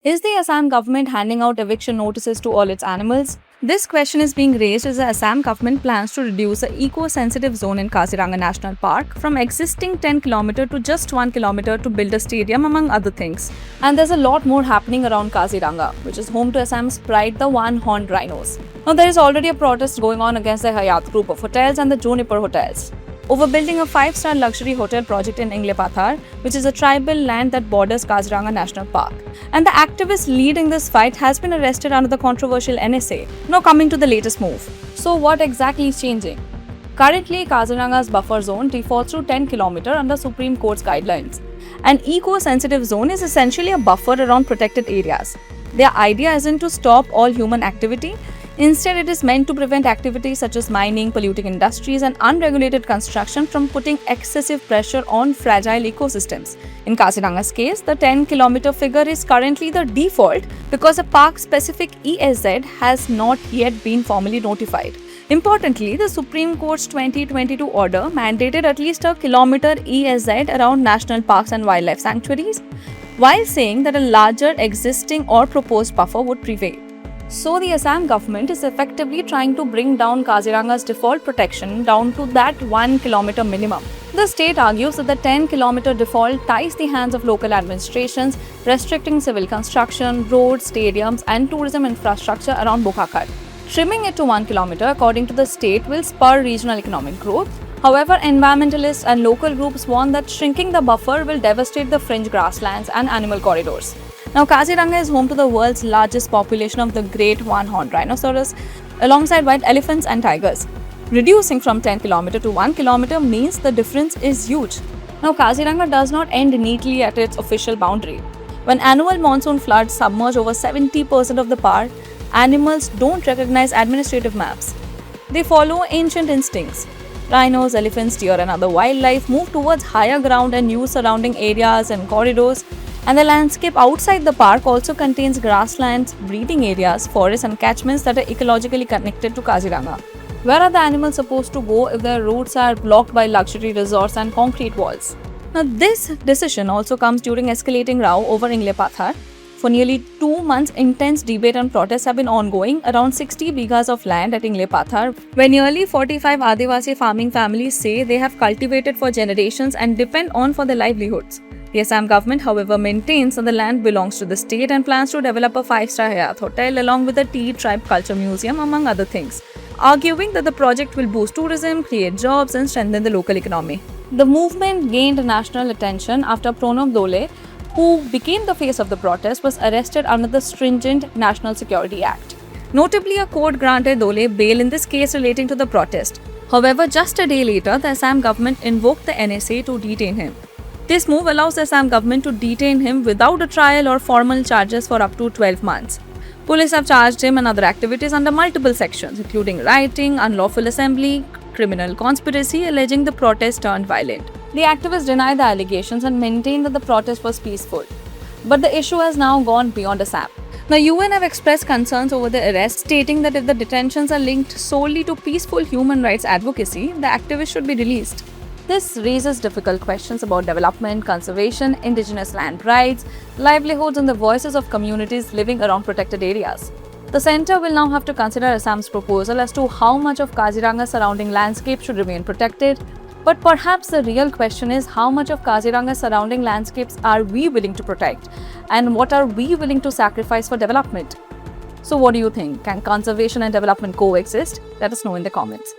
Is the Assam government handing out eviction notices to all its animals? This question is being raised as the Assam government plans to reduce the eco-sensitive zone in Kaziranga National Park from existing 10 km to just 1 km to build a stadium, among other things. And there's a lot more happening around Kaziranga, which is home to Assam's pride, the one-horned rhinos. Now, there is already a protest going on against the Hyatt group of hotels and the Juniper hotels over building a 5-star luxury hotel project in Ingle, Pathar, which is a tribal land that borders Kaziranga National Park. And the activist leading this fight has been arrested under the controversial NSA. Now coming to the latest move. So what exactly is changing? Currently, Kaziranga's buffer zone defaults to 10 km under Supreme Court's guidelines. An eco-sensitive zone is essentially a buffer around protected areas. Their idea isn't to stop all human activity. Instead, it is meant to prevent activities such as mining, polluting industries, and unregulated construction from putting excessive pressure on fragile ecosystems. In Kaziranga's case, the 10 km figure is currently the default because a park-specific ESZ has not yet been formally notified. Importantly, the Supreme Court's 2022 order mandated at least a kilometer ESZ around national parks and wildlife sanctuaries, while saying that a larger existing or proposed buffer would prevail. So the Assam government is effectively trying to bring down Kaziranga's default protection down to that 1 km minimum. The state argues that the 10 km default ties the hands of local administrations, restricting civil construction, roads, stadiums, and tourism infrastructure around Bokakhat. Trimming it to 1 km, according to the state, will spur regional economic growth. However, environmentalists and local groups warn that shrinking the buffer will devastate the fringe grasslands and animal corridors. Now, Kaziranga is home to the world's largest population of the great one-horned rhinoceros, alongside white elephants and tigers. Reducing from 10 km to 1 km means the difference is huge. Now, Kaziranga does not end neatly at its official boundary. When annual monsoon floods submerge over 70% of the park, animals don't recognize administrative maps. They follow ancient instincts. Rhinos, elephants, deer, and other wildlife move towards higher ground and use surrounding areas and corridors. And the landscape outside the park also contains grasslands, breeding areas, forests, and catchments that are ecologically connected to Kaziranga. Where are the animals supposed to go if their routes are blocked by luxury resorts and concrete walls? Now, this decision also comes during escalating row over Ingle Pathar. For nearly 2 months, intense debate and protests have been ongoing around 60 bighas of land at Ingle Pathar, where nearly 45 Adivasi farming families say they have cultivated for generations and depend on for their livelihoods. The Assam government, however, maintains that the land belongs to the state and plans to develop a 5-star Hyatt hotel along with a tea tribe culture museum, among other things, arguing that the project will boost tourism, create jobs, and strengthen the local economy. The movement gained national attention after Pranab, who became the face of the protest, was arrested under the stringent National Security Act. Notably, a court granted Doley bail in this case relating to the protest. However, just a day later, the Assam government invoked the NSA to detain him. This move allows the Assam government to detain him without a trial or formal charges for up to 12 months. Police have charged him and other activities under multiple sections, including rioting, unlawful assembly, criminal conspiracy, alleging the protest turned violent. The activists deny the allegations and maintain that the protest was peaceful. But the issue has now gone beyond Assam. The UN have expressed concerns over the arrest, stating that if the detentions are linked solely to peaceful human rights advocacy, the activists should be released. This raises difficult questions about development, conservation, indigenous land rights, livelihoods, and the voices of communities living around protected areas. The centre will now have to consider Assam's proposal as to how much of Kaziranga's surrounding landscape should remain protected. But perhaps the real question is how much of Kaziranga's surrounding landscapes are we willing to protect, and what are we willing to sacrifice for development? So what do you think? Can conservation and development coexist? Let us know in the comments.